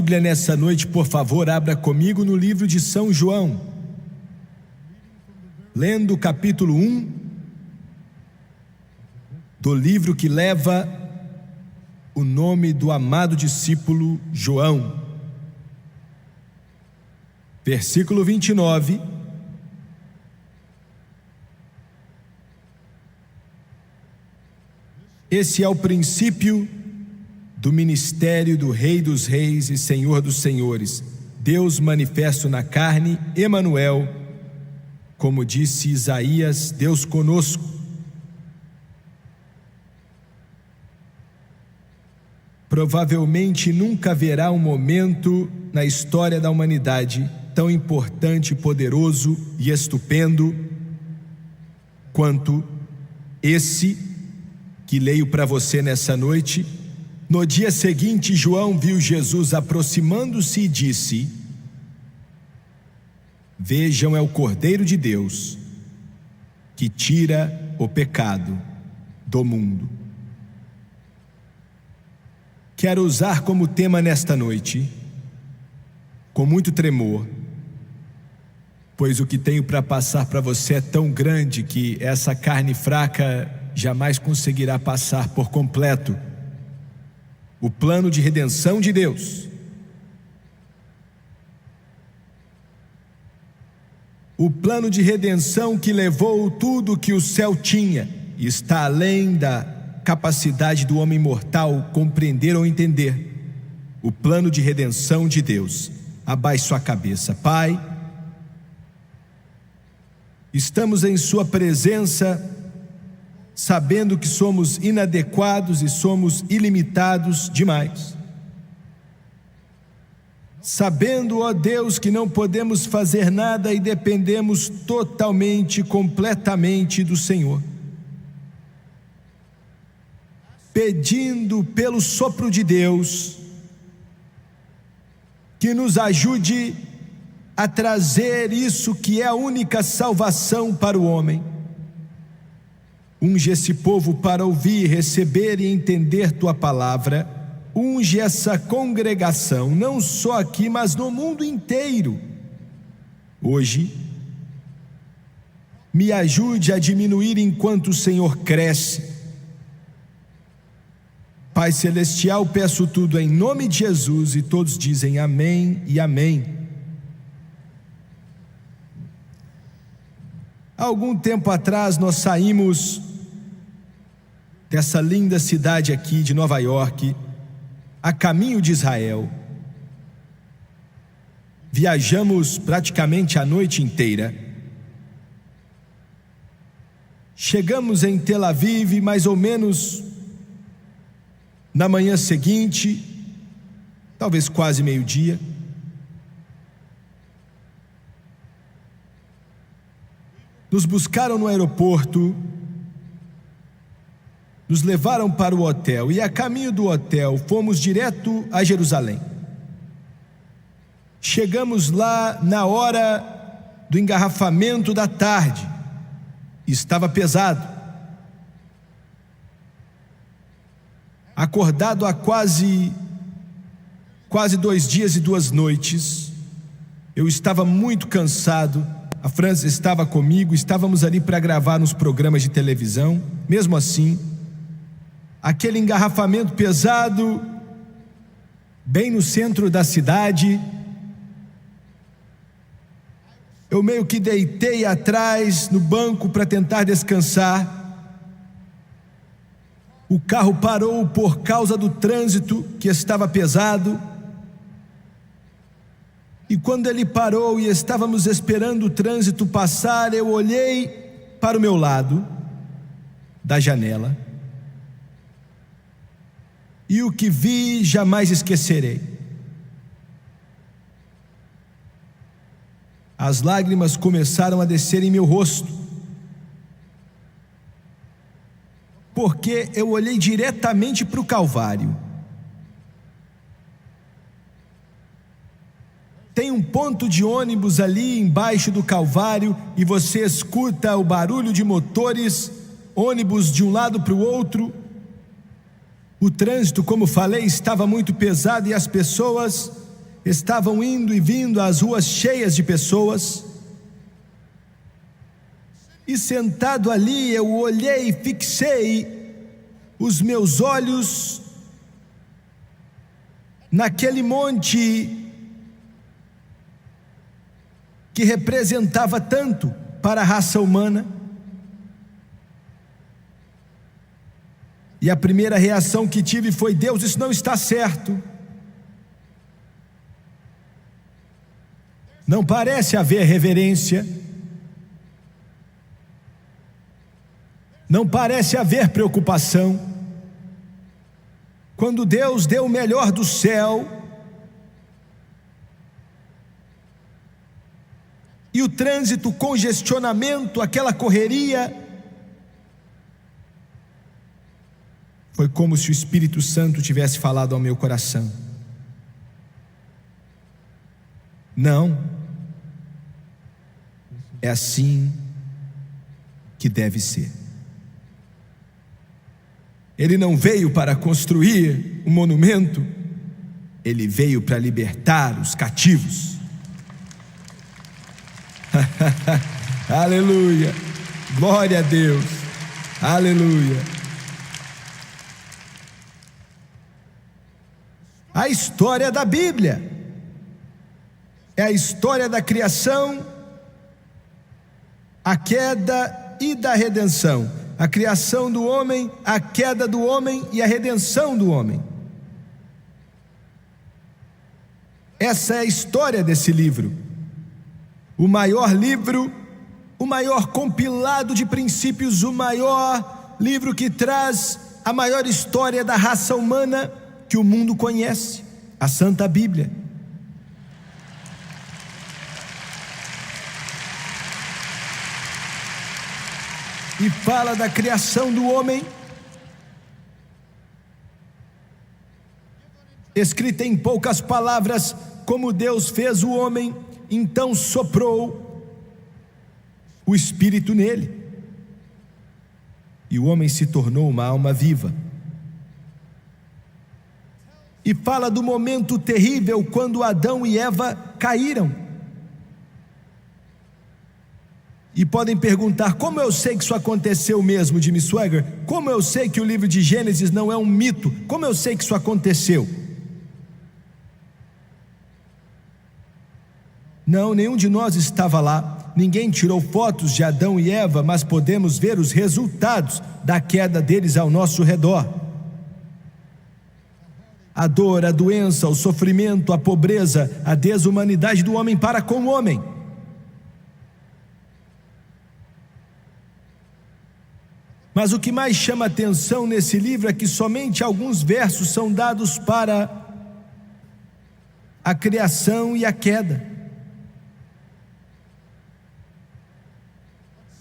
Bíblia nessa noite, por favor, abra comigo no livro de São João, lendo o capítulo 1 do livro que leva o nome do amado discípulo João. Versículo 29. Esse é o princípio do ministério do Rei dos Reis e Senhor dos Senhores, Deus manifesto na carne, Emanuel, como disse Isaías, Deus conosco. Provavelmente nunca haverá um momento na história da humanidade tão importante, poderoso e estupendo quanto esse que leio para você nessa noite. No dia seguinte, João viu Jesus aproximando-se e disse: Vejam, é o Cordeiro de Deus, que tira o pecado do mundo. Quero usar como tema nesta noite, com muito tremor, pois o que tenho para passar para você é tão grande que essa carne fraca jamais conseguirá passar por completo o plano de redenção de Deus. O plano de redenção que levou tudo que o céu tinha e está além da capacidade do homem mortal compreender ou entender. O plano de redenção de Deus. Abaixe sua cabeça. Pai, estamos em sua presença, sabendo que somos inadequados e somos ilimitados demais. Sabendo, ó Deus, que não podemos fazer nada e dependemos totalmente, completamente do Senhor. Pedindo pelo sopro de Deus que nos ajude a trazer isso que é a única salvação para o homem. Unge esse povo para ouvir, receber e entender tua palavra. Unge essa congregação, não só aqui, mas no mundo inteiro. Hoje, me ajude a diminuir enquanto o Senhor cresce. Pai Celestial, peço tudo em nome de Jesus, e todos dizem amém e amém. Há algum tempo atrás nós saímos dessa linda cidade aqui de Nova York, a caminho de Israel. Viajamos praticamente a noite inteira. Chegamos em Tel Aviv mais ou menos na manhã seguinte, talvez quase meio-dia. Nos buscaram no aeroporto, nos levaram para o hotel e a caminho do hotel fomos direto a Jerusalém. Chegamos lá na hora do engarrafamento da tarde. Estava pesado. Acordado há quase 2 dias e 2 noites, eu estava muito cansado. A França estava comigo, estávamos ali para gravar nos programas de televisão. Mesmo assim, aquele engarrafamento pesado, bem no centro da cidade, eu meio que deitei atrás no banco para tentar descansar. O carro parou por causa do trânsito que estava pesado. E quando ele parou e estávamos esperando o trânsito passar, eu olhei para o meu lado da janela e o que vi jamais esquecerei. As lágrimas começaram a descer em meu rosto, porque eu olhei diretamente para o Calvário. Tem um ponto de ônibus ali embaixo do Calvário e você escuta o barulho de motores, ônibus de um lado para o outro. O trânsito, como falei, estava muito pesado e as pessoas estavam indo e vindo, as ruas cheias de pessoas, e sentado ali eu olhei e fixei os meus olhos naquele monte que representava tanto para a raça humana. E a primeira reação que tive foi: Deus, isso não está certo. Não parece haver reverência, não parece haver preocupação. Quando Deus deu o melhor do céu, e o trânsito, congestionamento, aquela correria, foi como se o Espírito Santo tivesse falado ao meu coração: não, é assim que deve ser. Ele não veio para construir um monumento, ele veio para libertar os cativos. Aleluia, glória a Deus, aleluia. A história da Bíblia é a história da criação, a queda e da redenção. A criação do homem, a queda do homem e a redenção do homem. Essa é a história desse livro. O maior livro, o maior compilado de princípios, o maior livro que traz a maior história da raça humana que o mundo conhece, a Santa Bíblia. E fala da criação do homem, escrita em poucas palavras: como Deus fez o homem, então soprou o Espírito nele, e o homem se tornou uma alma viva. E fala do momento terrível quando Adão e Eva caíram. E podem perguntar: como eu sei que isso aconteceu mesmo, Jimmy Swaggart? Como eu sei que o livro de Gênesis não é um mito? Como eu sei que isso aconteceu? Não, nenhum de nós estava lá, ninguém tirou fotos de Adão e Eva, mas podemos ver os resultados da queda deles ao nosso redor. A dor, a doença, o sofrimento, a pobreza, a desumanidade do homem para com o homem. Mas o que mais chama atenção nesse livro é que somente alguns versos são dados para a criação e a queda.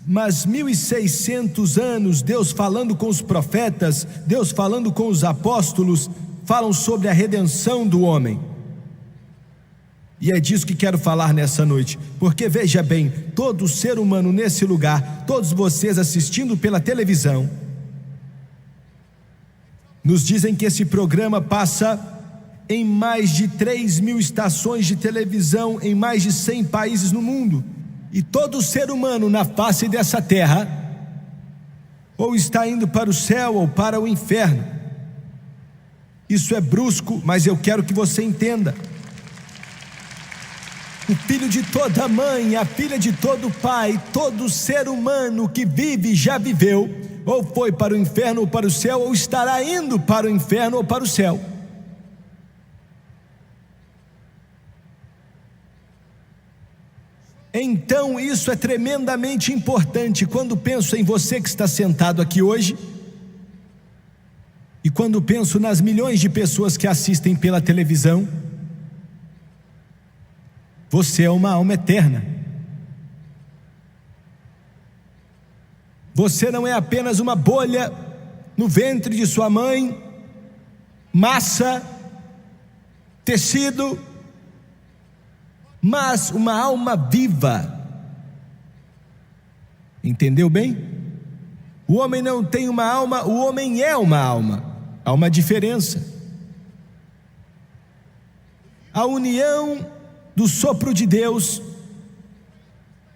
Mas 1600 anos, Deus falando com os profetas, Deus falando com os apóstolos, falam sobre a redenção do homem. E é disso que quero falar nessa noite, porque veja bem, todo ser humano nesse lugar, todos vocês assistindo pela televisão, nos dizem que esse programa passa em mais de 3.000 estações de televisão, em mais de 100 países no mundo. E todo ser humano na face dessa terra, ou está indo para o céu ou para o inferno. Isso é brusco, mas eu quero que você entenda. O filho de toda mãe, a filha de todo pai, todo ser humano que vive, já viveu, ou foi para o inferno ou para o céu, ou estará indo para o inferno ou para o céu. Então isso é tremendamente importante. Quando penso em você que está sentado aqui hoje, e quando penso nas milhões de pessoas que assistem pela televisão, você é uma alma eterna. Você não é apenas uma bolha no ventre de sua mãe, massa, tecido, mas uma alma viva. Entendeu bem? O homem não tem uma alma, o homem é uma alma. Há uma diferença. a união do sopro de Deus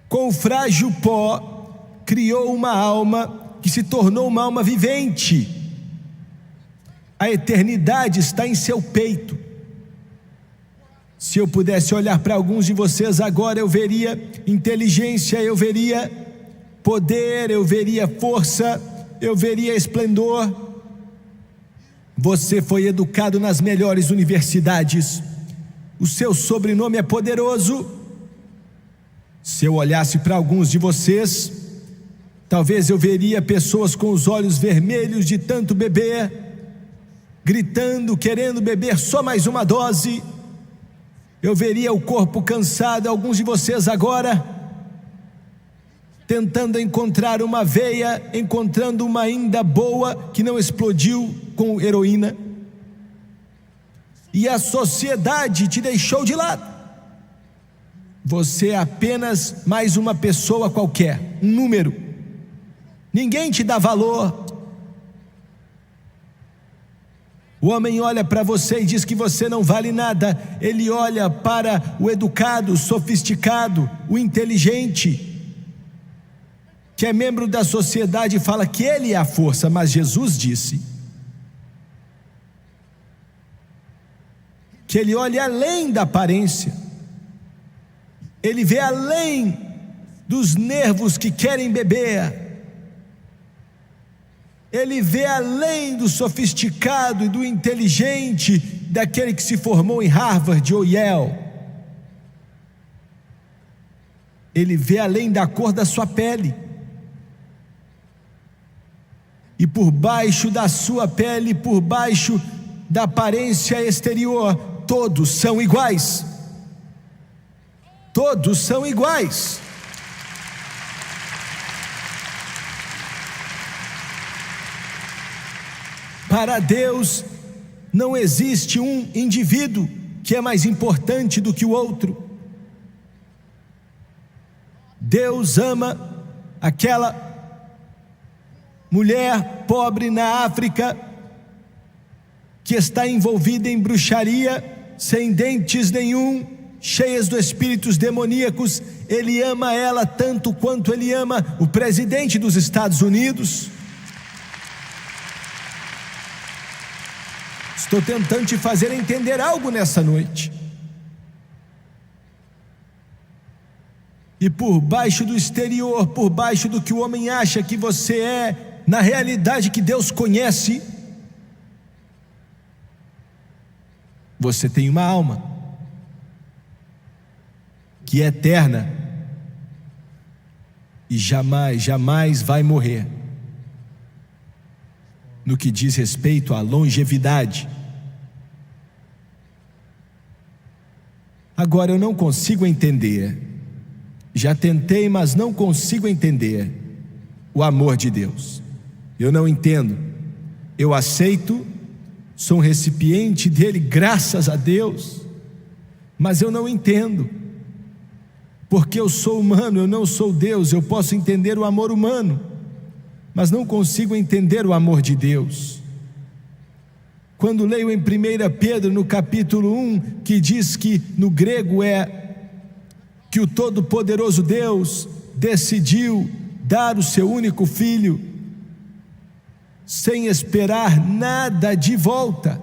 com o frágil pó criou uma alma que se tornou uma alma vivente. A eternidade está em seu peito. Se eu pudesse olhar para alguns de vocês agora, eu veria inteligência, eu veria poder, eu veria força, eu veria esplendor. Você foi educado nas melhores universidades, o seu sobrenome é poderoso. Se eu olhasse para alguns de vocês, talvez eu veria pessoas com os olhos vermelhos de tanto beber, gritando, querendo beber só mais uma dose. Eu veria o corpo cansado, alguns de vocês agora tentando encontrar uma veia, encontrando uma ainda boa que não explodiu com heroína. E a sociedade te deixou de lado. Você é apenas mais uma pessoa qualquer, um número. Ninguém te dá valor. O homem olha para você e diz que você não vale nada. Ele olha para o educado, o sofisticado, o inteligente, que é membro da sociedade, e fala que ele é a força. Mas Jesus disse que ele olha além da aparência, ele vê além dos nervos que querem beber, ele vê além do sofisticado e do inteligente, daquele que se formou em Harvard ou Yale. Ele vê além da cor da sua pele. E por baixo da sua pele, por baixo da aparência exterior, todos são iguais. Todos são iguais. Para Deus não existe um indivíduo que é mais importante do que o outro. Deus ama aquela mulher pobre na África que está envolvida em bruxaria, sem dentes nenhum, cheias de espíritos demoníacos. Ele ama ela tanto quanto ele ama o presidente dos Estados Unidos. Estou tentando te fazer entender algo nessa noite. E por baixo do exterior, por baixo do que o homem acha que você é, na realidade que Deus conhece, você tem uma alma que é eterna e jamais vai morrer. No que diz respeito à longevidade. Agora eu não consigo entender, já tentei, mas não consigo entender o amor de Deus. Eu não entendo. Eu aceito, sou um recipiente dele, graças a Deus, mas eu não entendo, porque eu sou humano, eu não sou Deus. Eu posso entender o amor humano, mas não consigo entender o amor de Deus. Quando leio em 1 Pedro, no capítulo 1, que diz que no grego é que o Todo-Poderoso Deus decidiu dar o seu único filho, sem esperar nada de volta.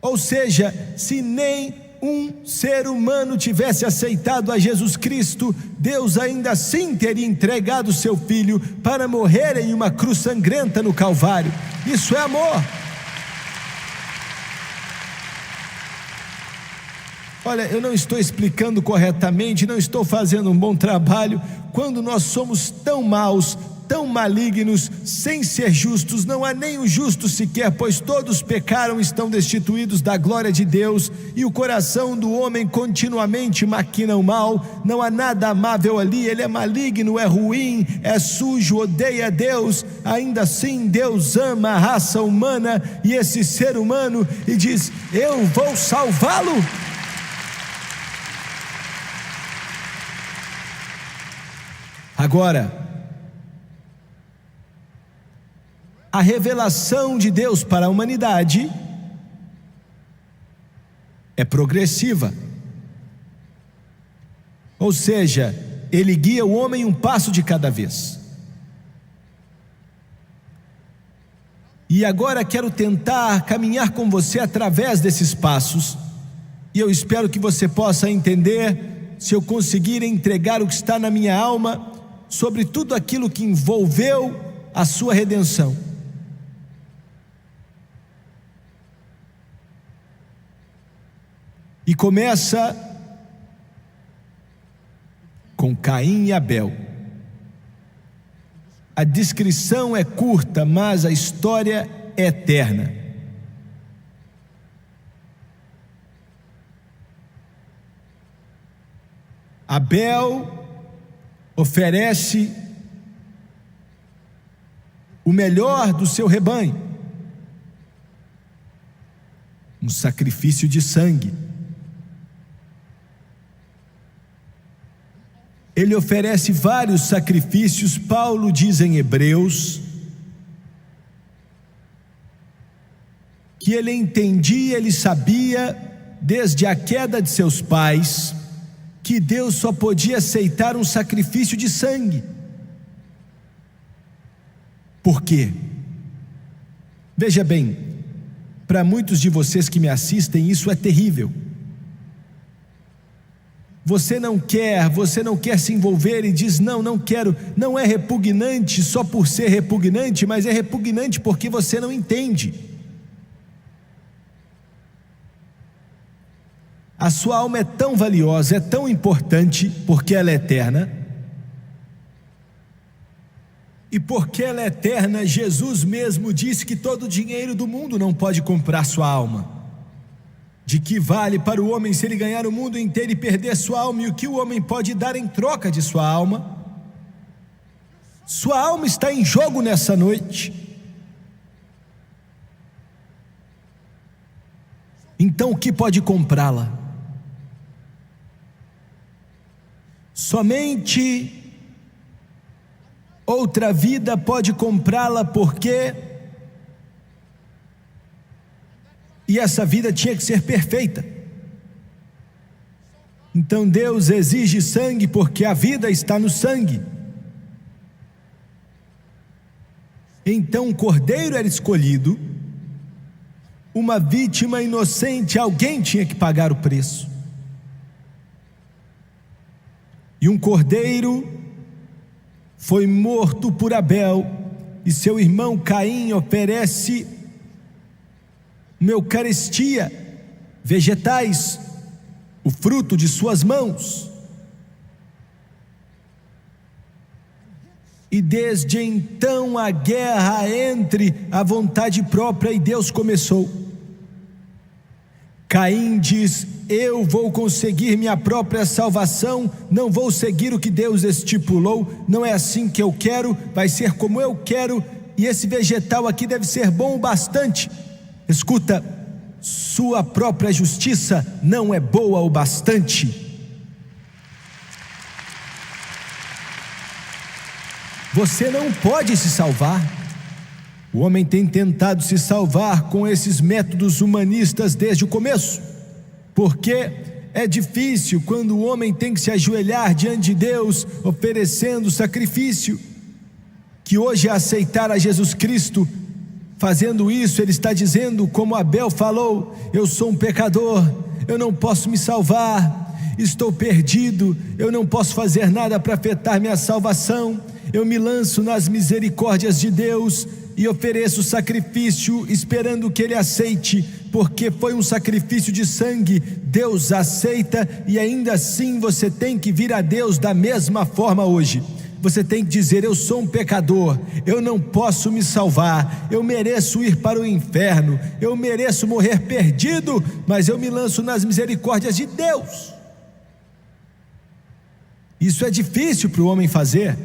Ou seja, se nem um ser humano tivesse aceitado a Jesus Cristo, Deus ainda assim teria entregado o seu filho para morrer em uma cruz sangrenta no Calvário. Isso é amor. Olha, eu não estou explicando corretamente, não estou fazendo um bom trabalho. Quando nós somos tão maus, tão malignos, sem ser justos, não há nenhum justo sequer, pois todos pecaram e estão destituídos da glória de Deus, e o coração do homem continuamente maquina o mal. Não há nada amável ali, ele é maligno, é ruim, é sujo, odeia Deus. Ainda assim Deus ama a raça humana e esse ser humano, e diz: eu vou salvá-lo. Agora, a revelação de Deus para a humanidade é progressiva. Ou seja, ele guia o homem um passo de cada vez. E agora quero tentar caminhar com você através desses passos, e eu espero que você possa entender, se eu conseguir entregar o que está na minha alma, sobre tudo aquilo que envolveu a sua redenção. E começa com Caim e Abel. A descrição é curta, mas a história é eterna. Abel oferece o melhor do seu rebanho, um sacrifício de sangue. Ele oferece vários sacrifícios. Paulo diz em Hebreus que ele entendia, ele sabia desde a queda de seus pais que Deus só podia aceitar um sacrifício de sangue. Por quê? Veja bem, para muitos de vocês que me assistem, isso é terrível. Você não quer se envolver e diz, não quero. Não é repugnante só por ser repugnante, mas é repugnante porque você não entende. A sua alma é tão valiosa, é tão importante, porque ela é eterna. E porque ela é eterna, Jesus mesmo disse que todo o dinheiro do mundo não pode comprar sua alma. De que vale para o homem se ele ganhar o mundo inteiro e perder sua alma? E o que o homem pode dar em troca de sua alma? Sua alma está em jogo nessa noite. Então o que pode comprá-la? Somente outra vida pode comprá-la, porque e essa vida tinha que ser perfeita. Então Deus exige sangue, porque a vida está no sangue. Então um cordeiro era escolhido, uma vítima inocente, alguém tinha que pagar o preço. E um cordeiro foi morto por Abel, e seu irmão Caim oferece uma eucaristia, vegetais, o fruto de suas mãos. E desde então a guerra entre a vontade própria e Deus começou. Caim diz, eu vou conseguir minha própria salvação, não vou seguir o que Deus estipulou, não é assim que eu quero, vai ser como eu quero, e esse vegetal aqui deve ser bom o bastante. Escuta, sua própria justiça não é boa o bastante. Você não pode se salvar. O homem tem tentado se salvar com esses métodos humanistas desde o começo, porque é difícil quando o homem tem que se ajoelhar diante de Deus, oferecendo sacrifício, que hoje é aceitar a Jesus Cristo. Fazendo isso, ele está dizendo, como Abel falou, eu sou um pecador, eu não posso me salvar, estou perdido, eu não posso fazer nada para afetar minha salvação, eu me lanço nas misericórdias de Deus e ofereço sacrifício esperando que Ele aceite, porque foi um sacrifício de sangue. Deus aceita, e ainda assim você tem que vir a Deus da mesma forma hoje. Você tem que dizer, eu sou um pecador, eu não posso me salvar, eu mereço ir para o inferno, eu mereço morrer perdido, mas eu me lanço nas misericórdias de Deus. Isso é difícil para o homem fazer.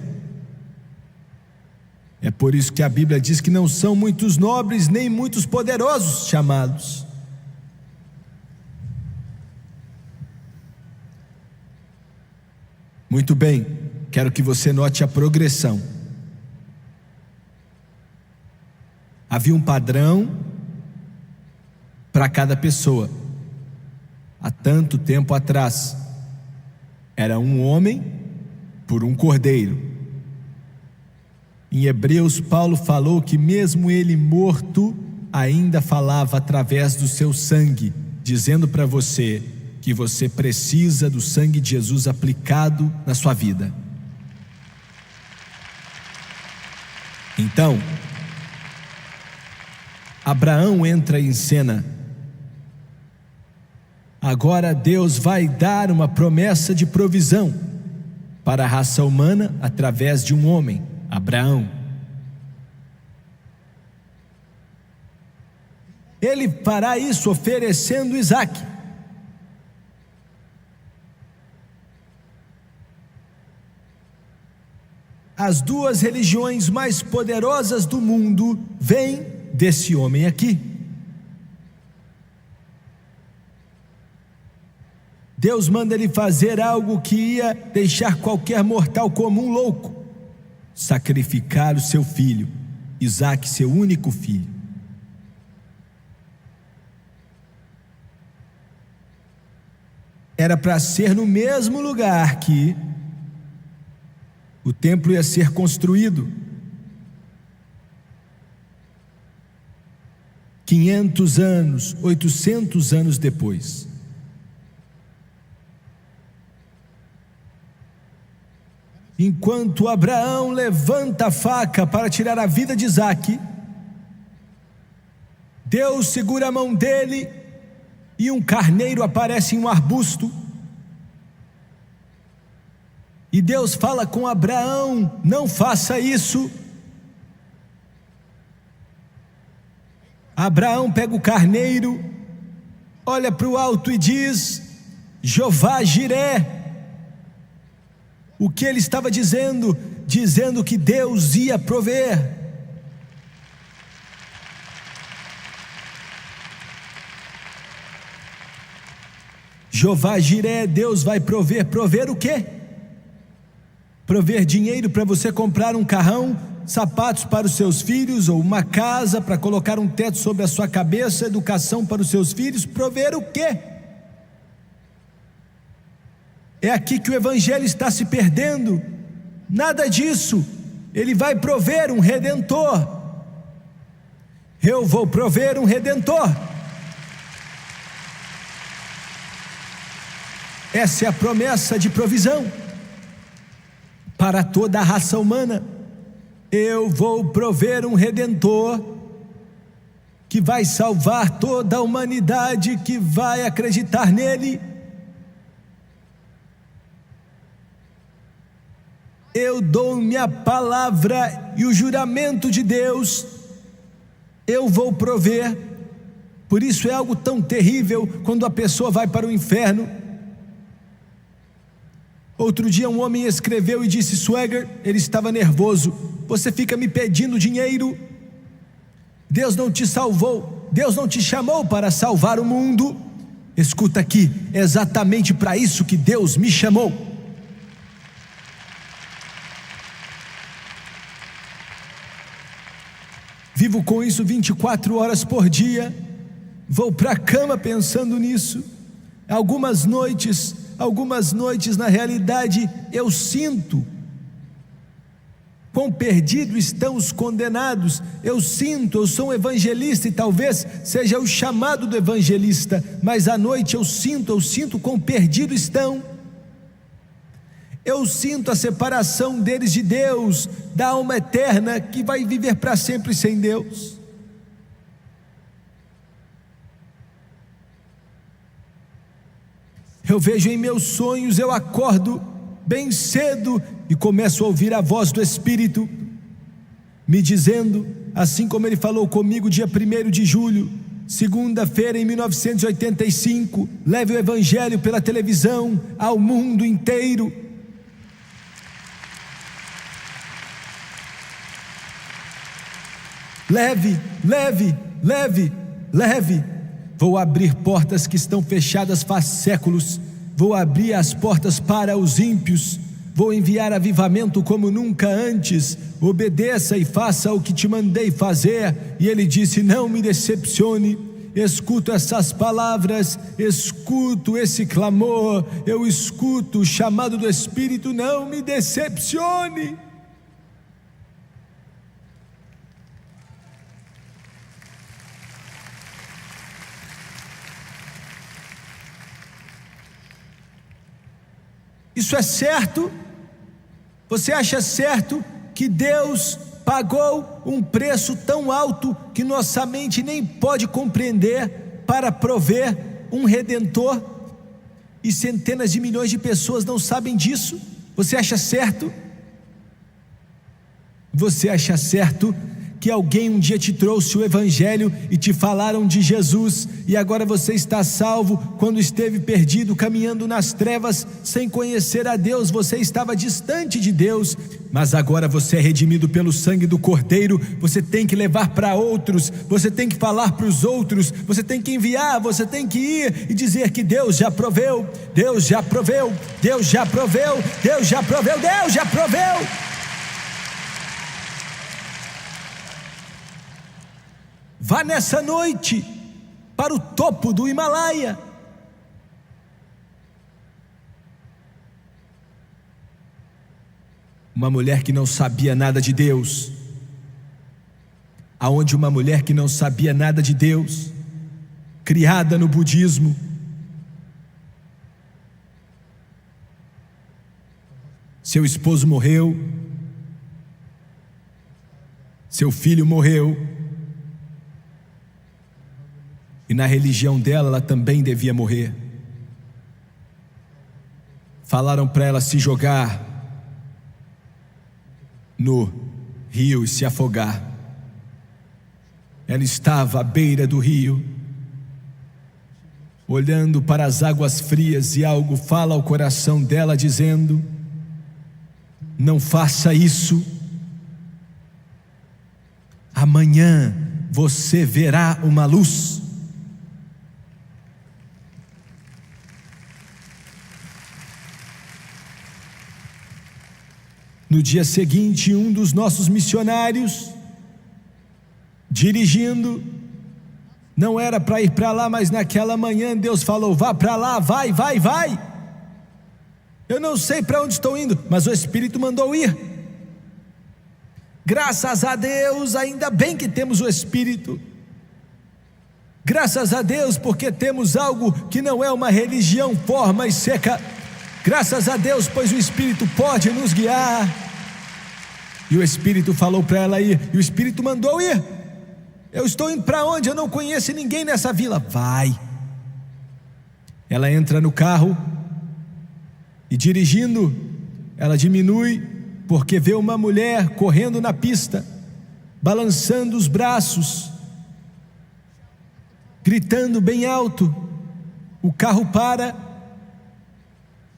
É por isso que a Bíblia diz que não são muitos nobres nem muitos poderosos chamados. Muito bem, quero que você note a progressão. Havia um padrão para cada pessoa. tanto tempo atrás. Era um homem por um cordeiro. Em Hebreus, Paulo falou que mesmo ele morto, ainda falava através do seu sangue, dizendo para você que você precisa do sangue de Jesus aplicado na sua vida. Então, Abraão entra em cena. Agora Deus vai dar uma promessa de provisão para a raça humana através de um homem, Abraão. Ele fará isso oferecendo Isaque. As duas religiões mais poderosas do mundo vêm desse homem aqui. Deus manda ele fazer algo que ia deixar qualquer mortal comum louco: sacrificar o seu filho, Isaque, seu único filho. Era para ser no mesmo lugar que o templo ia ser construído. 500 anos, 800 anos depois. Enquanto Abraão levanta a faca para tirar a vida de Isaque, Deus segura a mão dele e um carneiro aparece em um arbusto. E Deus fala com Abraão: não faça isso. Abraão pega o carneiro, olha para o alto e diz: Jeová Jiré. O que ele estava dizendo? Dizendo que Deus ia prover. Jeová Jiré, Deus vai prover. Prover o quê? Prover dinheiro para você comprar um carrão, sapatos para os seus filhos, ou uma casa para colocar um teto sobre a sua cabeça, educação para os seus filhos. Prover o quê? É aqui que o evangelho está se perdendo. Nada disso. Ele vai prover um redentor. Eu vou prover um redentor. Essa é a promessa de provisão para toda a raça humana. Eu vou prover um redentor que vai salvar toda a humanidade que vai acreditar nele. Eu dou minha palavra e o juramento de Deus, eu vou prover. Por isso é algo tão terrível quando a pessoa vai para o inferno. Outro dia um homem escreveu e disse: Swagger, ele estava nervoso, você fica me pedindo dinheiro. Deus não te salvou, Deus não te chamou para salvar o mundo. Escuta aqui, é exatamente para isso que Deus me chamou. Vivo com isso 24 horas por dia. Vou para a cama pensando nisso. Algumas noites na realidade eu sinto quão perdidos estão os condenados. Eu sou um evangelista e talvez seja o chamado do evangelista, mas à noite eu sinto quão perdidos estão. Eu sinto a separação deles de Deus, da alma eterna que vai viver para sempre sem Deus. Eu vejo em meus sonhos, eu acordo bem cedo e começo a ouvir a voz do Espírito me dizendo, assim como ele falou comigo dia 1º de julho, segunda-feira em 1985, leve o evangelho pela televisão ao mundo inteiro. Leve. Vou abrir portas que estão fechadas faz séculos. Vou abrir as portas para os ímpios. Vou enviar avivamento como nunca antes. Obedeça e faça o que te mandei fazer. E ele disse: não me decepcione. escuto essas palavras, escuto esse clamor, eu escuto o chamado do Espírito: não me decepcione. Isso é certo? Você acha certo que Deus pagou um preço tão alto que nossa mente nem pode compreender para prover um Redentor? E centenas de milhões de pessoas não sabem disso? Você acha certo? Você acha certo que alguém um dia te trouxe o Evangelho e te falaram de Jesus, e agora você está salvo, quando esteve perdido, caminhando nas trevas, sem conhecer a Deus? Você estava distante de Deus, mas agora você é redimido pelo sangue do Cordeiro. Você tem que levar para outros, você tem que falar para os outros, você tem que enviar, você tem que ir e dizer que Deus já proveu, Deus já proveu, Deus já proveu, Deus já proveu, Deus já proveu. Vá nessa noite para o topo do Himalaia. Uma mulher que não sabia nada de Deus, aonde uma mulher que não sabia nada de Deus, criada no budismo, seu esposo morreu, seu filho morreu, e na religião dela, ela também devia morrer. Falaram para ela se jogar no rio e se afogar. Ela estava à beira do rio, olhando para as águas frias, e algo fala ao coração dela dizendo: não faça isso. Amanhã você verá uma luz. No dia seguinte, um dos nossos missionários, dirigindo, não era para ir para lá, mas naquela manhã Deus falou: vá para lá, vai. Eu não sei para onde estou indo, mas o Espírito mandou ir. Graças a Deus, ainda bem que temos o Espírito. Graças a Deus, porque temos algo que não é uma religião forma e seca. Graças a Deus, pois o Espírito pode nos guiar. E o Espírito falou para ela ir, e o Espírito mandou ir. Eu estou indo para onde? Eu não conheço ninguém nessa vila. Vai. Ela entra no carro e, dirigindo, ela diminui, porque vê uma mulher correndo na pista, balançando os braços, gritando bem alto. O carro para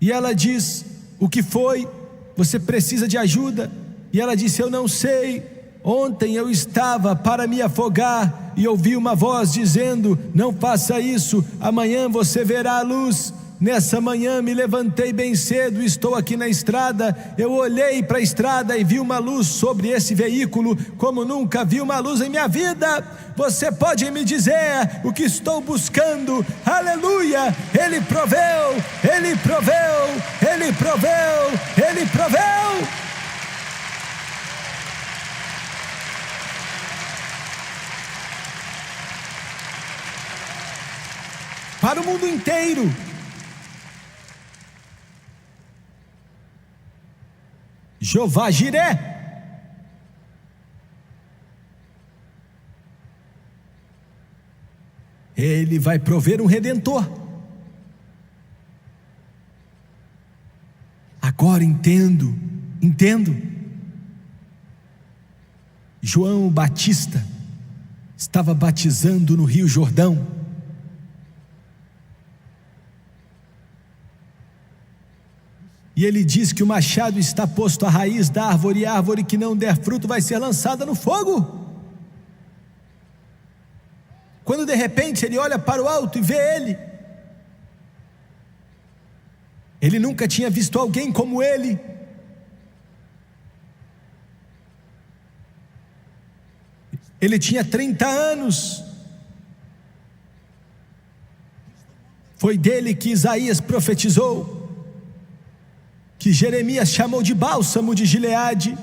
e ela diz: o que foi? Você precisa de ajuda? E ela disse: eu não sei. Ontem eu estava para me afogar e ouvi uma voz dizendo: não faça isso, amanhã você verá a luz. Nessa manhã me levantei bem cedo, estou aqui na estrada. Eu olhei para a estrada e vi uma luz sobre esse veículo, como nunca vi uma luz em minha vida. Você pode me dizer o que estou buscando? Aleluia! Ele proveu, Ele proveu, Ele proveu, Ele proveu. Para o mundo inteiro. Jeová Jiré. Ele vai prover um Redentor. Agora entendo. João Batista estava batizando no Rio Jordão. E ele diz que o machado está posto à raiz da árvore, e a árvore que não der fruto vai ser lançada no fogo. Quando de repente ele olha para o alto e vê ele nunca tinha visto alguém como ele. Ele tinha 30 anos, Foi dele que Isaías profetizou, que Jeremias chamou de bálsamo de Gileade,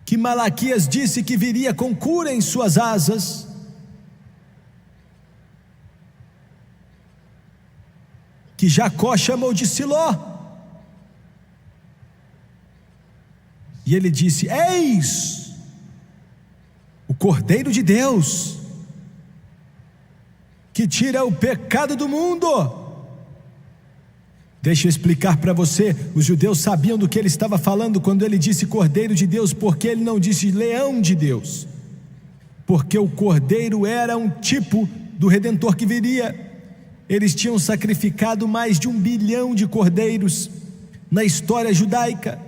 que Malaquias disse que viria com cura em suas asas, que Jacó chamou de Siló, e ele disse: eis o Cordeiro de Deus, que tira o pecado do mundo. Deixa eu explicar para você, os judeus sabiam do que ele estava falando quando ele disse Cordeiro de Deus, porque ele não disse Leão de Deus, porque o Cordeiro era um tipo do Redentor que viria. Eles tinham sacrificado mais de 1 bilhão de cordeiros na história judaica,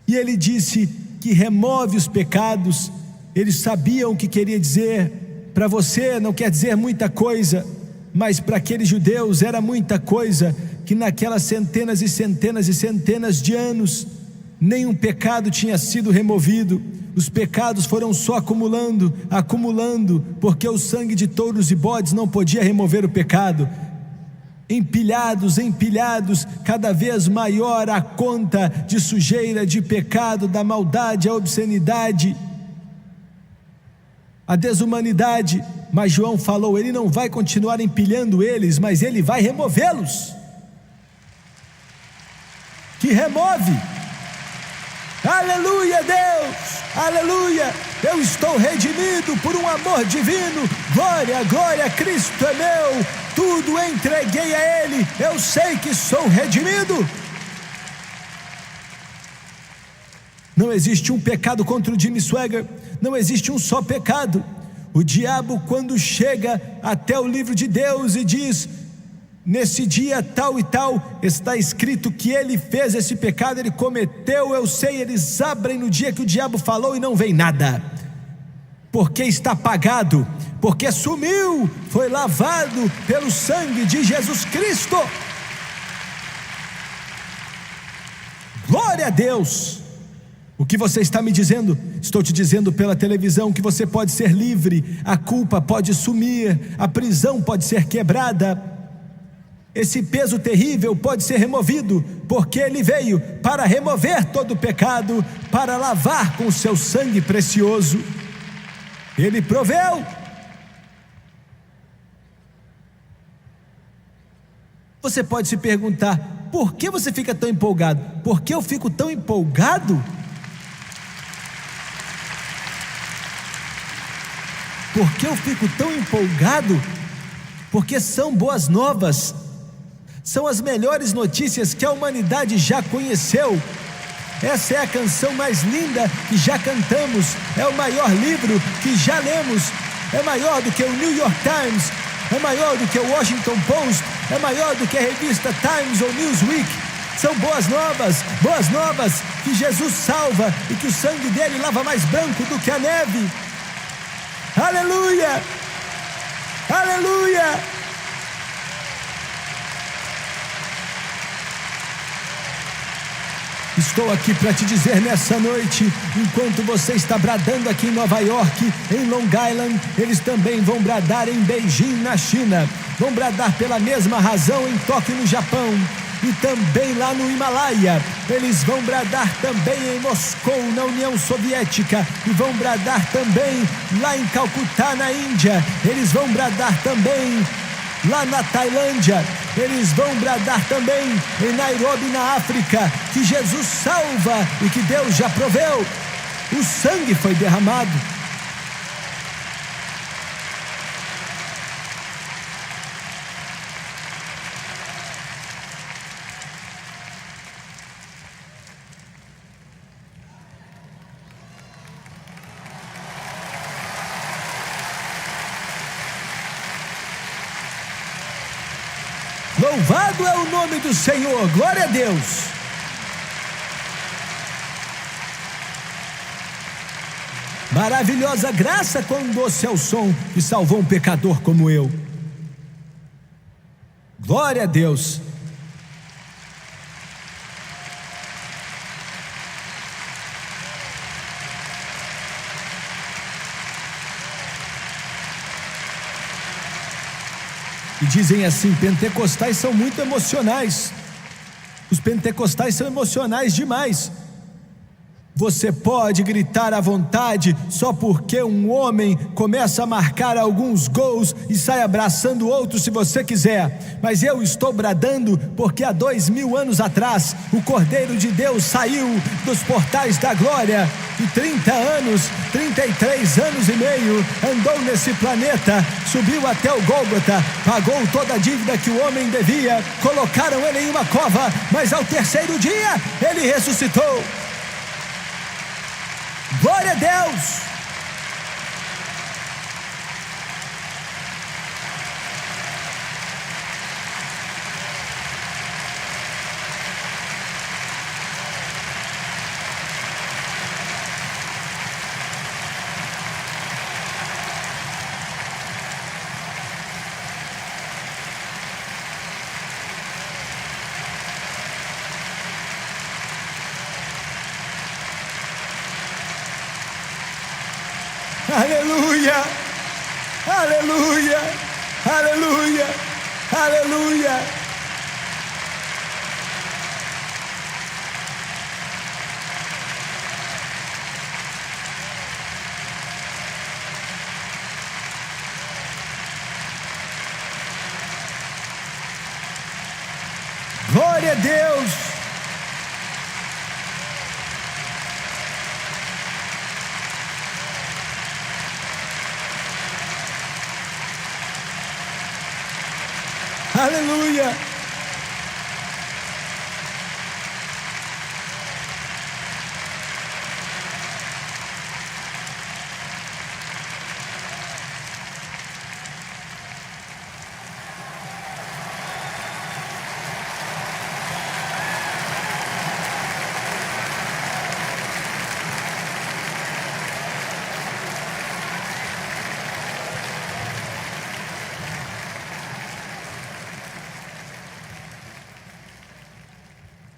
e ele disse que remove os pecados. Eles sabiam o que queria dizer. Para você não quer dizer muita coisa, mas para aqueles judeus era muita coisa, que naquelas centenas e centenas e centenas de anos, nenhum pecado tinha sido removido. Os pecados foram só acumulando, acumulando, porque o sangue de touros e bodes não podia remover o pecado. Empilhados, empilhados, cada vez maior a conta de sujeira, de pecado, da maldade, a obscenidade, a desumanidade. Mas João falou, ele não vai continuar empilhando eles, mas ele vai removê-los. Que remove. Aleluia, Deus, aleluia. Eu estou redimido por um amor divino. Glória, glória, Cristo é meu. Tudo entreguei a Ele. Eu sei que sou redimido. Não existe um pecado contra o Jimmy Swaggart. Não existe um só pecado. O diabo, quando chega até o livro de Deus e diz, nesse dia tal e tal, está escrito que ele fez esse pecado, ele cometeu, eu sei, eles abrem no dia que o diabo falou e não vem nada, porque está pagado, porque sumiu, foi lavado pelo sangue de Jesus Cristo. Glória a Deus. O que você está me dizendo? Estou te dizendo pela televisão que você pode ser livre, a culpa pode sumir, a prisão pode ser quebrada, esse peso terrível pode ser removido, porque Ele veio para remover todo o pecado, para lavar com o seu sangue precioso. Ele proveu. Você pode se perguntar, por que você fica tão empolgado? Por que eu fico tão empolgado? Por que eu fico tão empolgado? Porque são boas novas, são as melhores notícias que a humanidade já conheceu. Essa é a canção mais linda que já cantamos, é o maior livro que já lemos, é maior do que o New York Times, é maior do que o Washington Post, é maior do que a revista Times ou Newsweek. São boas novas, que Jesus salva e que o sangue dele lava mais branco do que a neve. Aleluia, aleluia. Estou aqui para te dizer nessa noite, enquanto você está bradando aqui em Nova York, em Long Island, eles também vão bradar em Beijing, na China, vão bradar pela mesma razão em Tóquio, no Japão, e também lá no Himalaia. Eles vão bradar também em Moscou, na União Soviética, e vão bradar também lá em Calcutá, na Índia. Eles vão bradar também lá na Tailândia. Eles vão bradar também em Nairobi, na África, que Jesus salva e que Deus já proveu. O sangue foi derramado. Louvado é o nome do Senhor, glória a Deus. Maravilhosa graça, quão doce é o som que salvou um pecador como eu. Glória a Deus. dizem assim: pentecostais são muito emocionais. Os pentecostais são emocionais demais. Você pode gritar à vontade só porque um homem começa a marcar alguns gols e sai abraçando outros se você quiser, mas eu estou bradando porque há 2000 anos atrás o Cordeiro de Deus saiu dos portais da glória e 30 anos, 33 anos e meio andou nesse planeta, subiu até o Gólgota, pagou toda a dívida que o homem devia, colocaram ele em uma cova, mas ao terceiro dia ele ressuscitou. Glória a Deus! Aleluia, aleluia, aleluia, aleluia. Glória a Deus. Aleluia!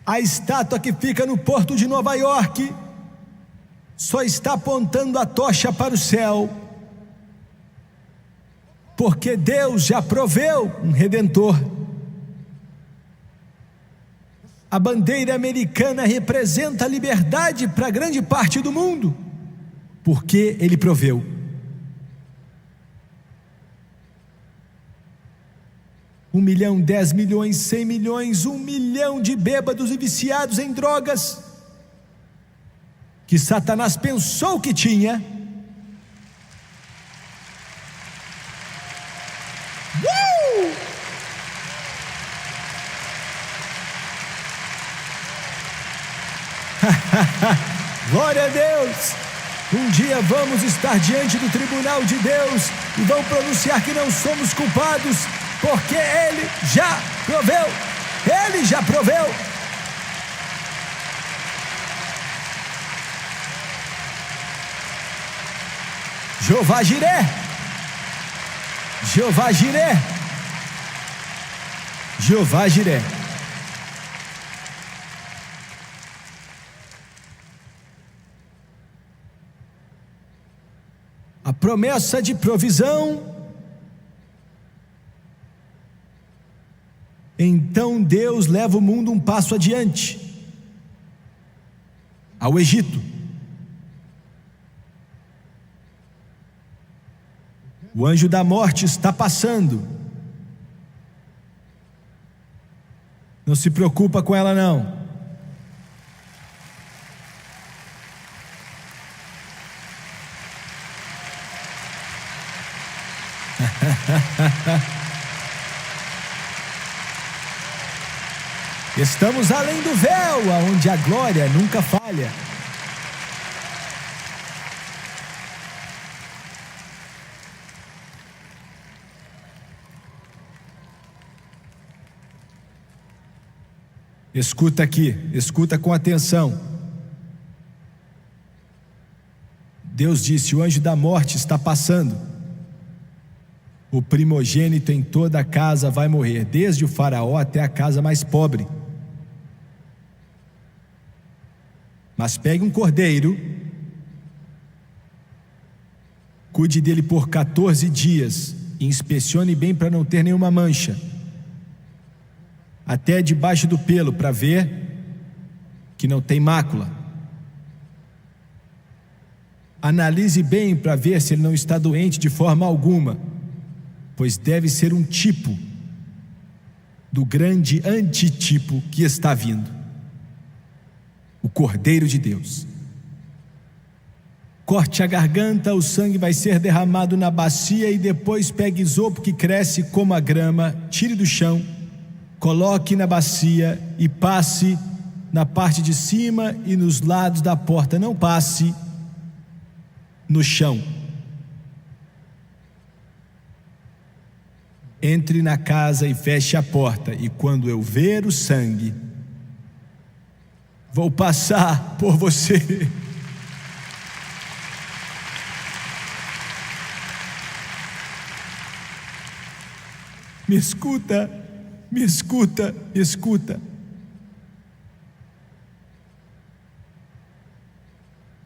A estátua que fica no porto de Nova York só está apontando a tocha para o céu, porque Deus já proveu um redentor. A bandeira americana representa a liberdade para grande parte do mundo, porque Ele proveu. Um milhão, 10 milhões, 100 milhões, 1 milhão de bêbados e viciados em drogas, que Satanás pensou que tinha. Glória a Deus! Um dia vamos estar diante do tribunal de Deus e vão pronunciar que não somos culpados, porque Ele já proveu. Ele já proveu. Jeová Jiré, Jeová Jiré, Jeová Jiré. A promessa de provisão. Então Deus leva o mundo um passo adiante, ao Egito. O anjo da morte está passando. Não se preocupa com ela não. Estamos além do véu, aonde a glória nunca falha. Escuta aqui, escuta com atenção. Deus disse: o anjo da morte está passando. O primogênito em toda a casa vai morrer, desde o faraó até a casa mais pobre. Mas pegue um cordeiro, cuide dele por 14 dias e inspecione bem para não ter nenhuma mancha, até debaixo do pelo, para ver que não tem mácula. Analise bem para ver se ele não está doente de forma alguma, pois deve ser um tipo do grande antitipo que está vindo, o Cordeiro de Deus. Corte a garganta, o sangue vai ser derramado na bacia, e depois pegue isopo que cresce como a grama, tire do chão, coloque na bacia e passe na parte de cima e nos lados da porta. Não passe no chão. Entre na casa e feche a porta, e quando eu ver o sangue, vou passar por você. Me escuta, me escuta, me escuta.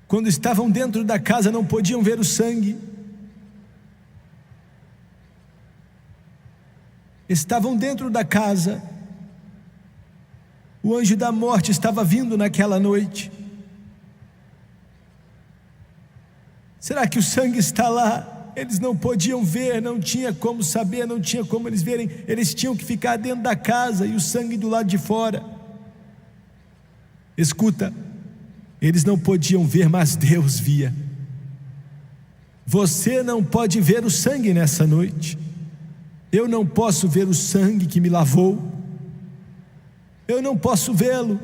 Quando estavam dentro da casa, não podiam ver o sangue. Estavam dentro da casa. O anjo da morte estava vindo naquela noite. Será que o sangue está lá? Eles não podiam ver, não tinha como saber, não tinha como eles verem. Eles tinham que ficar dentro da casa e o sangue do lado de fora. Escuta, eles não podiam ver, mas Deus via. Você não pode ver o sangue nessa noite. Eu não posso ver o sangue que me lavou. Eu não posso vê-lo.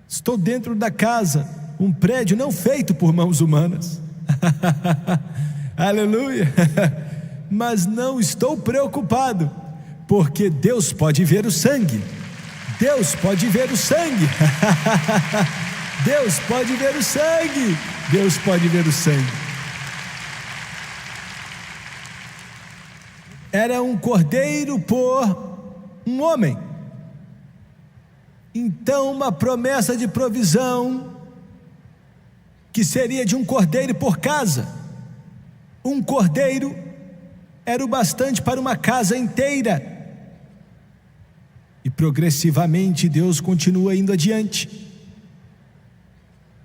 Estou dentro da casa, um prédio não feito por mãos humanas. Aleluia. Mas não estou preocupado, porque Deus pode ver o sangue. Deus pode ver o sangue. Deus pode ver o sangue. Deus pode ver o sangue. Era um cordeiro por um homem. Então, uma promessa de provisão que seria de um cordeiro por casa. Um cordeiro era o bastante para uma casa inteira. E progressivamente Deus continua indo adiante.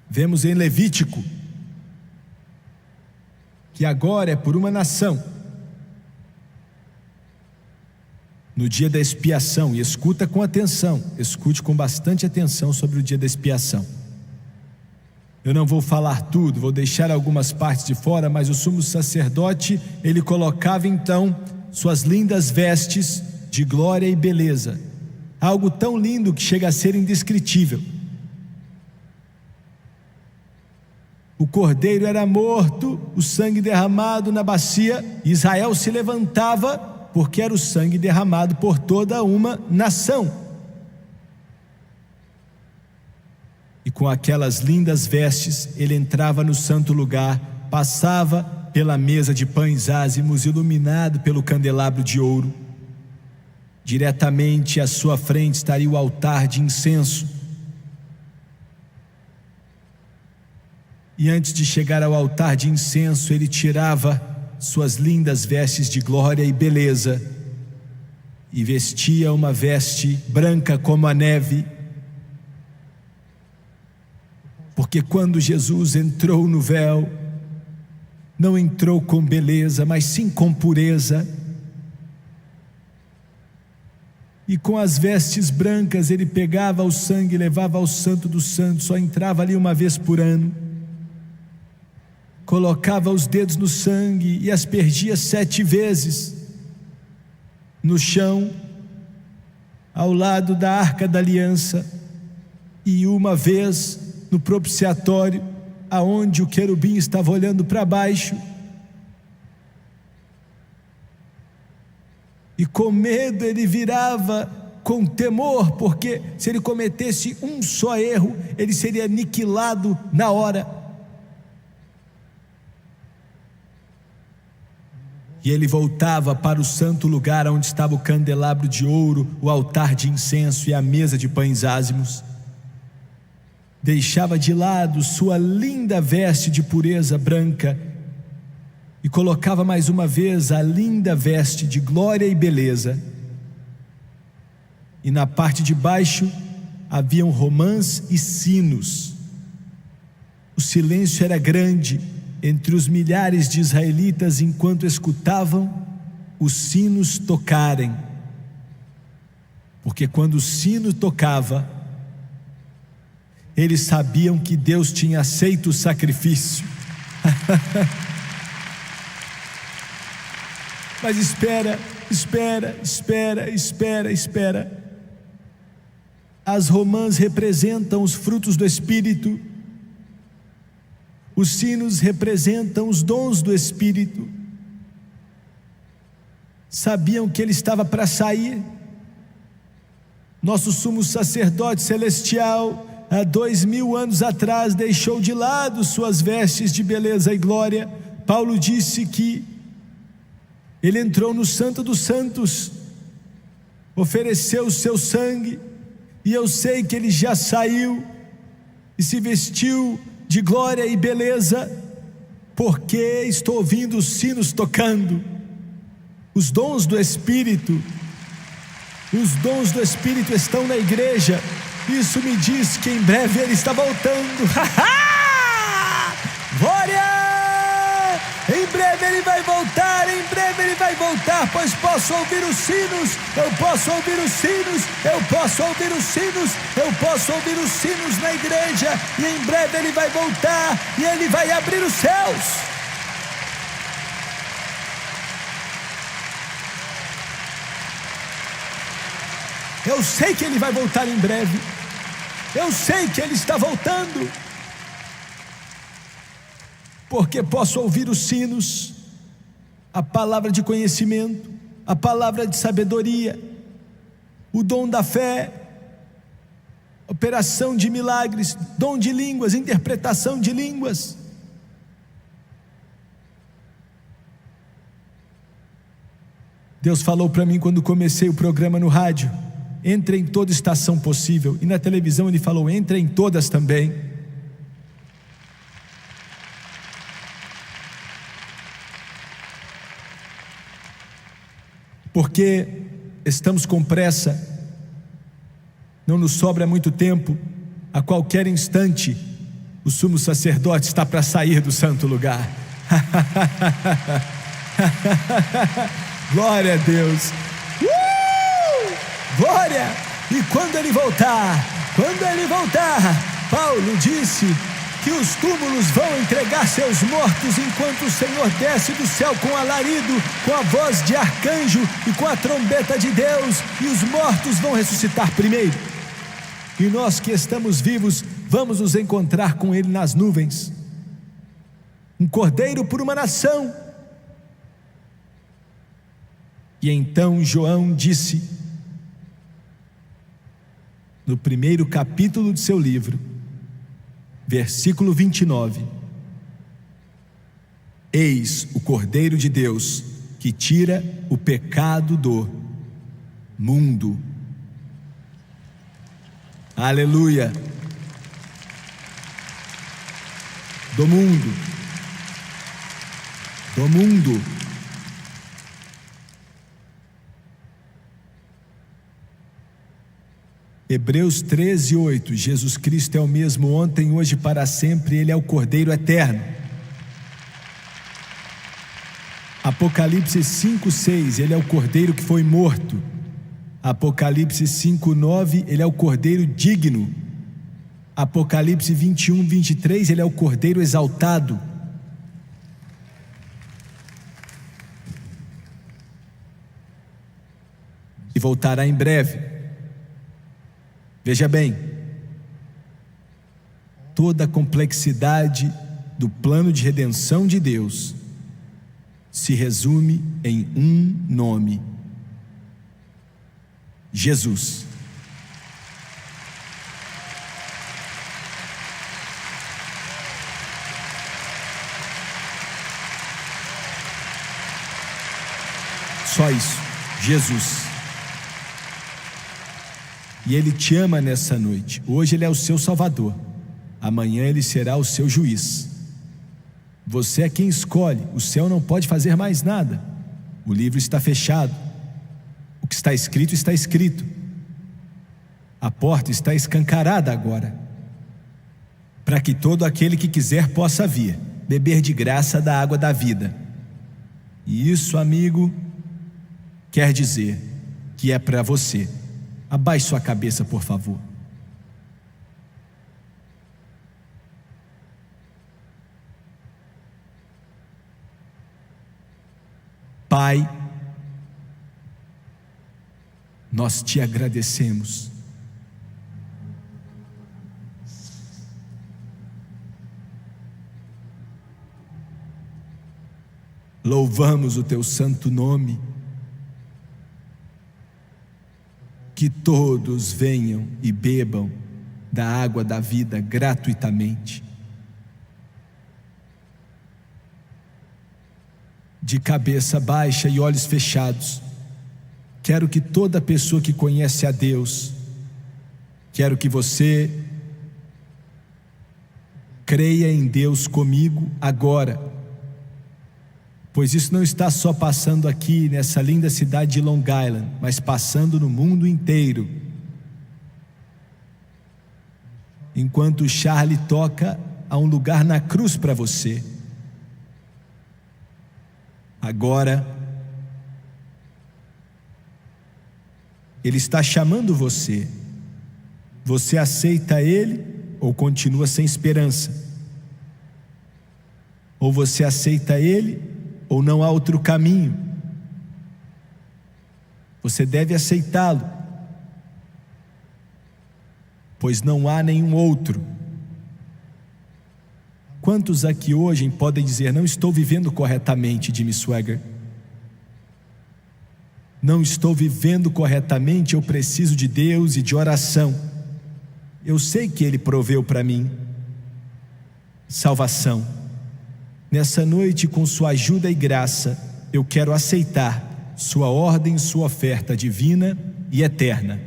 Vemos em Levítico que agora é por uma nação. No dia da expiação, e escuta com atenção, escute com bastante atenção sobre o dia da expiação. Eu não vou falar tudo, vou deixar algumas partes de fora, mas o sumo sacerdote, ele colocava então suas lindas vestes de glória e beleza, algo tão lindo que chega a ser indescritível. O cordeiro era morto, o sangue derramado na bacia, Israel se levantava, porque era o sangue derramado por toda uma nação. E com aquelas lindas vestes, ele entrava no santo lugar, passava pela mesa de pães ázimos, iluminado pelo candelabro de ouro. Diretamente à sua frente estaria o altar de incenso. E antes de chegar ao altar de incenso, ele tirava suas lindas vestes de glória e beleza, e vestia uma veste branca como a neve, porque quando Jesus entrou no véu, não entrou com beleza, mas sim com pureza. E com as vestes brancas ele pegava o sangue e levava ao Santo dos Santos, só entrava ali uma vez por ano, colocava os dedos no sangue e aspergia 7 vezes no chão, ao lado da Arca da Aliança, e uma vez no propiciatório, aonde o querubim estava olhando para baixo, e com medo ele virava com temor, porque se ele cometesse um só erro, ele seria aniquilado na hora. E ele voltava para o santo lugar onde estava o candelabro de ouro, o altar de incenso e a mesa de pães ázimos. Deixava de lado sua linda veste de pureza branca e colocava mais uma vez a linda veste de glória e beleza, e na parte de baixo haviam romãs e sinos. O silêncio era grande entre os milhares de israelitas enquanto escutavam os sinos tocarem, porque quando o sino tocava, eles sabiam que Deus tinha aceito o sacrifício. Mas espera. As romãs representam os frutos do Espírito, os sinos representam os dons do Espírito. Sabiam que ele estava para sair. Nosso sumo sacerdote celestial, há 2000 anos atrás, deixou de lado suas vestes de beleza e glória. Paulo disse que ele entrou no Santo dos Santos, ofereceu o seu sangue, e eu sei que ele já saiu e se vestiu de glória e beleza, porque estou ouvindo os sinos tocando. Os dons do Espírito estão na igreja. Isso me diz que em breve ele está voltando. Glória! Em breve ele vai voltar, pois posso ouvir os sinos, eu posso ouvir os sinos na igreja, e em breve ele vai voltar, e ele vai abrir os céus. Eu sei que ele vai voltar em breve, eu sei que ele está voltando, porque posso ouvir os sinos, a palavra de conhecimento, a palavra de sabedoria, o dom da fé, operação de milagres, dom de línguas, interpretação de línguas. Deus falou para mim quando comecei o programa no rádio: entre em toda estação possível, e na televisão ele falou: entre em todas também. Porque estamos com pressa, não nos sobra muito tempo, a qualquer instante o sumo sacerdote está para sair do santo lugar. Glória a Deus, glória! E quando ele voltar, Paulo disse que os túmulos vão entregar seus mortos enquanto o Senhor desce do céu com alarido, com a voz de arcanjo e com a trombeta de Deus, e os mortos vão ressuscitar primeiro, e nós que estamos vivos vamos nos encontrar com ele nas nuvens. Um cordeiro por uma nação. E então João disse, no primeiro capítulo de seu livro, versículo 29: eis o Cordeiro de Deus que tira o pecado do mundo. Aleluia! Do mundo. Hebreus 13:8, Jesus Cristo é o mesmo ontem, hoje e para sempre, ele é o Cordeiro eterno. Apocalipse 5:6, ele é o Cordeiro que foi morto. Apocalipse 5:9, ele é o Cordeiro digno. Apocalipse 21:23, ele é o Cordeiro exaltado. E voltará em breve. Veja bem, toda a complexidade do plano de redenção de Deus se resume em um nome: Jesus. Só isso, Jesus. E Ele te ama nessa noite. Hoje Ele é o seu Salvador, amanhã Ele será o seu juiz. Você é quem escolhe. O céu não pode fazer mais nada. O livro está fechado. O que está escrito está escrito. A porta está escancarada agora, para que todo aquele que quiser possa vir, beber de graça da água da vida. E isso, amigo, quer dizer que é para você. Abaixe sua cabeça, por favor. Pai, nós te agradecemos. Louvamos o teu santo nome. Que todos venham e bebam da água da vida gratuitamente. De cabeça baixa e olhos fechados, quero que toda pessoa que conhece a Deus, quero que você creia em Deus comigo agora, pois isso não está só passando aqui nessa linda cidade de Long Island, mas passando no mundo inteiro. Enquanto Charlie toca a um lugar na cruz para você. Agora, Ele está chamando você. Você aceita Ele ou continua sem esperança? Ou você aceita Ele ou não há outro caminho? Você deve aceitá-lo, pois não há nenhum outro. Quantos aqui hoje podem dizer: não estou vivendo corretamente, Jimmy Swaggart? Não estou vivendo corretamente, eu preciso de Deus e de oração. Eu sei que Ele proveu para mim salvação. Nessa noite, com sua ajuda e graça, eu quero aceitar sua ordem, sua oferta divina e eterna.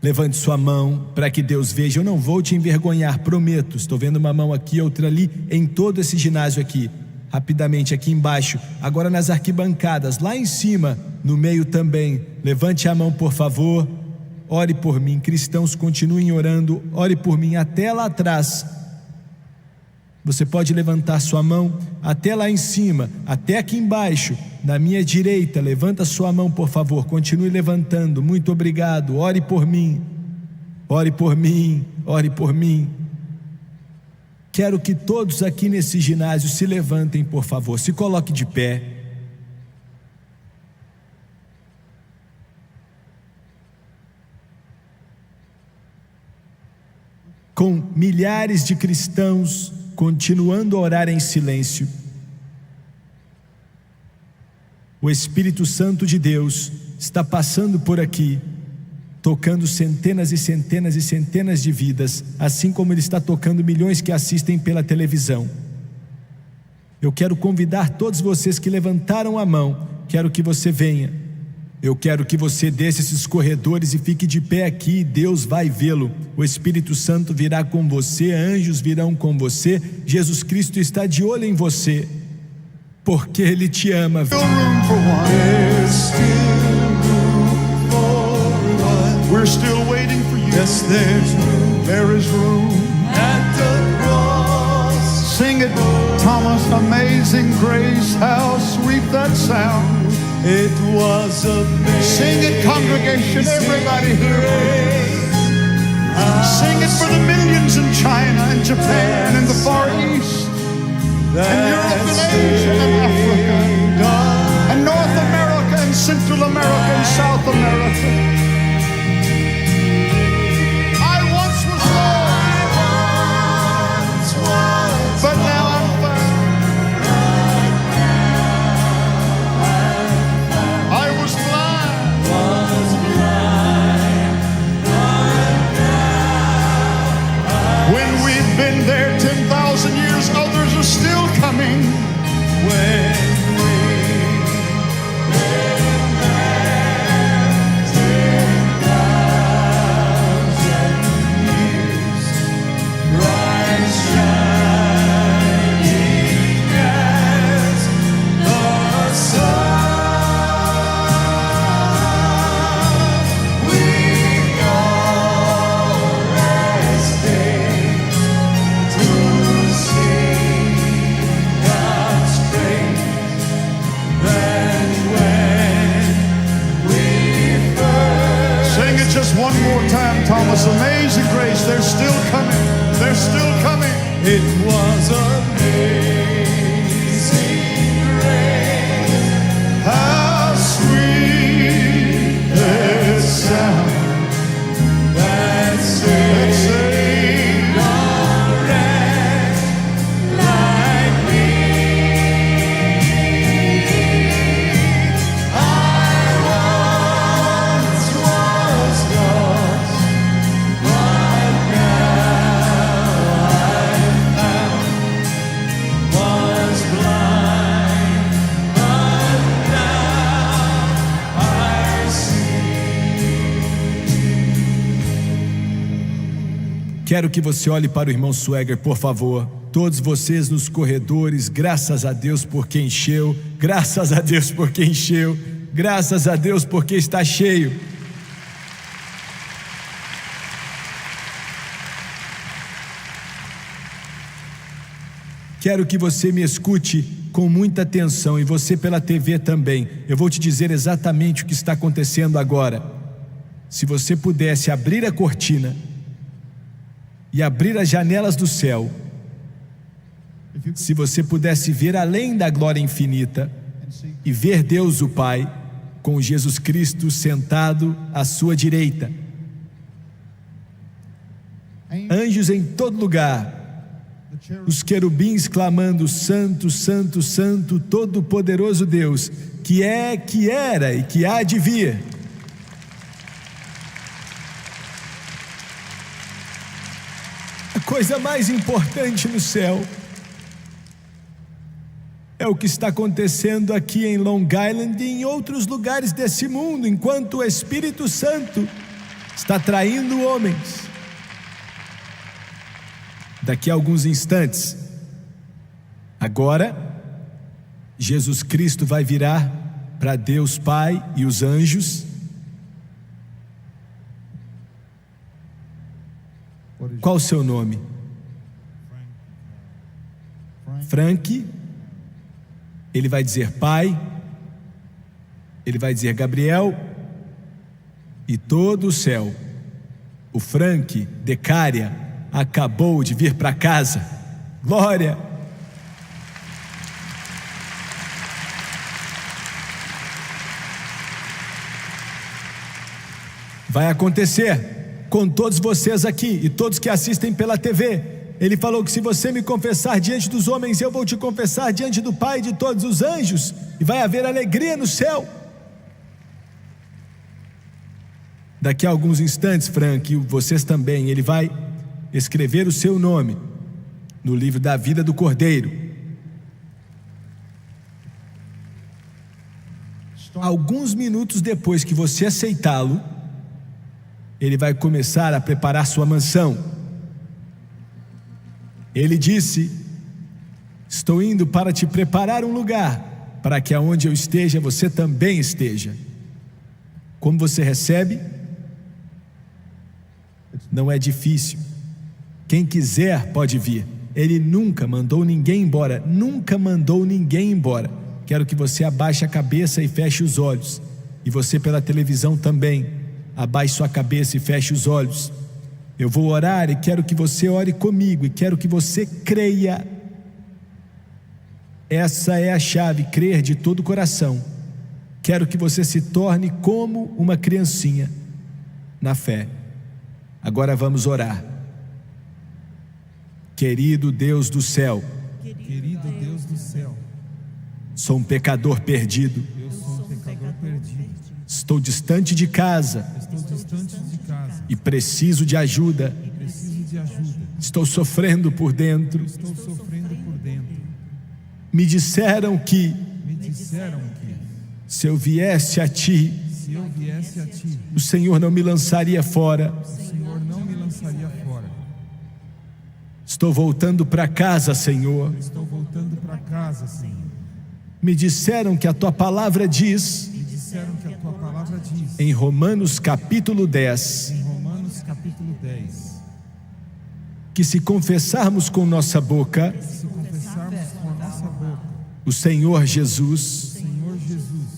Levante sua mão para que Deus veja. Eu não vou te envergonhar, prometo. Estou vendo uma mão aqui, outra ali, em todo esse ginásio aqui. Rapidamente, aqui embaixo, agora nas arquibancadas, lá em cima, no meio também. Levante a mão, por favor. Ore por mim. Cristãos, continuem orando. Ore por mim até lá atrás. Você pode levantar sua mão até lá em cima, até aqui embaixo, na minha direita. Levanta sua mão, por favor, continue levantando. Muito obrigado, ore por mim. Ore por mim, ore por mim. Quero que todos aqui nesse ginásio se levantem, por favor, se coloque de pé. Com milhares de cristãos continuando a orar em silêncio, o Espírito Santo de Deus está passando por aqui, tocando centenas e centenas e centenas de vidas, assim como Ele está tocando milhões que assistem pela televisão. Eu quero convidar todos vocês que levantaram a mão, quero que você venha. Eu quero que você desça esses corredores e fique de pé aqui. Deus vai vê-lo. O Espírito Santo virá com você, anjos virão com você. Jesus Cristo está de olho em você, porque Ele te ama. We're still waiting for you. Yes, there is room at the cross. Sing it, Thomas. Amazing grace, how sweet that sound. It was amazing. Sing it, congregation, everybody here. Sing it for the millions in China and Japan and the Far East and Europe and Asia and Africa and North America and Central America and South America. But now I'm found. I was blind. When we've been there 10,000 years, others are still coming. When we've been there more time, Thomas. Amazing grace. They're still coming. They're still coming. It was amazing grace. How sweet the sound that saved a wretch like me. I once was lost, but now I'm found. Was blind, but now I see. Quero que você olhe para o irmão Swagger, por favor. Todos vocês nos corredores, graças a Deus porque encheu, graças a Deus porque encheu, graças a Deus porque está cheio. Quero que você me escute com muita atenção, e você pela TV também. Eu vou te dizer exatamente o que está acontecendo agora. Se você pudesse abrir a cortina e abrir as janelas do céu, se você pudesse ver além da glória infinita e ver Deus o Pai com Jesus Cristo sentado à sua direita, anjos em todo lugar, os querubins clamando: Santo, Santo, Santo, Todo-Poderoso Deus, que é, que era e que há de vir. A coisa mais importante no céu é o que está acontecendo aqui em Long Island e em outros lugares desse mundo, enquanto o Espírito Santo está traindo homens. Daqui a alguns instantes, agora, Jesus Cristo vai virar para Deus Pai e os anjos. Qual o seu nome? Frank. Ele vai dizer Pai. Ele vai dizer Gabriel. E todo o céu. O Frank Decária acabou de vir para casa. Glória! Vai acontecer com todos vocês aqui e todos que assistem pela TV. Ele falou que se você me confessar diante dos homens, eu vou te confessar diante do Pai e de todos os anjos, e vai haver alegria no céu. Daqui a alguns instantes, Frank, e vocês também, ele vai escrever o seu nome no livro da vida do Cordeiro. Alguns minutos depois que você aceitá-lo, ele vai começar a preparar sua mansão. Ele disse: estou indo para te preparar um lugar, para que aonde eu esteja, você também esteja. Como você recebe? Não é difícil. Quem quiser pode vir. Ele nunca mandou ninguém embora. Nunca mandou ninguém embora. Quero que você abaixe a cabeça e feche os olhos. E você pela televisão também. Abaixe sua cabeça e feche os olhos. Eu vou orar e quero que você ore comigo. E quero que você creia. Essa é a chave, crer de todo o coração. Quero que você se torne como uma criancinha na fé. Agora vamos orar. Querido Deus do céu, Querido Deus do céu, sou um pecador perdido. eu sou um pecador perdido. Estou distante de casa Estou distante de casa. e preciso de ajuda. Preciso de ajuda. Estou sofrendo por dentro. Estou sofrendo por dentro. Me disseram que Me disseram que, se eu viesse a Ti, se eu viesse a Ti, o Senhor não me lançaria fora. o Senhor não me lançaria fora. Estou voltando para casa, Senhor. Estou voltando para casa, Senhor. Me disseram que a Tua palavra diz, Me disseram que a Tua palavra diz, em Romanos capítulo 10, em Romanos capítulo 10, que se confessarmos com nossa boca se confessarmos com a nossa boca o Senhor o Jesus Senhor Jesus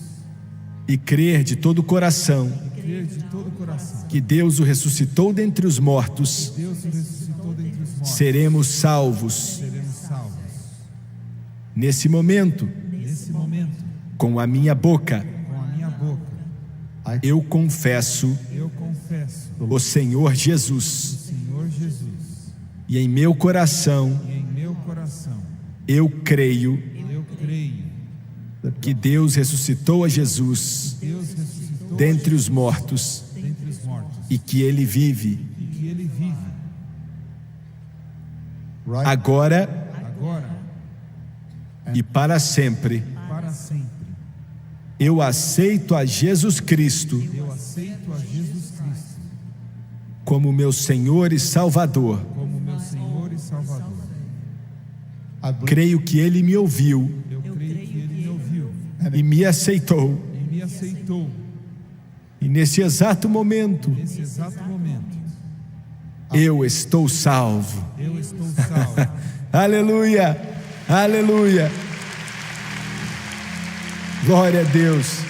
e crer de todo o coração e crer de todo o coração que Deus o ressuscitou dentre os mortos, que Deus o ressuscitou dentre os mortos, seremos salvos. seremos salvos. Nesse momento, Nesse momento, com a minha boca, com a minha boca, eu confesso eu confesso o Senhor o Jesus. Senhor Jesus. E em meu coração, E em meu coração, eu creio eu creio que Deus ressuscitou a Jesus que Deus ressuscitou dentre os mortos dentre os mortos e que Ele vive. e que Ele vive. Right? Agora Agora, e para sempre, para sempre, eu aceito a Jesus Cristo eu aceito a Jesus Cristo como meu Senhor e Salvador. como meu Senhor e Salvador. I believe Creio que Ele me ouviu Eu creio que Ele me ouviu e me aceitou. e me aceitou. E nesse exato momento, Nesse exato momento, eu estou salvo. eu estou salvo. Aleluia, aleluia. Glória a Deus.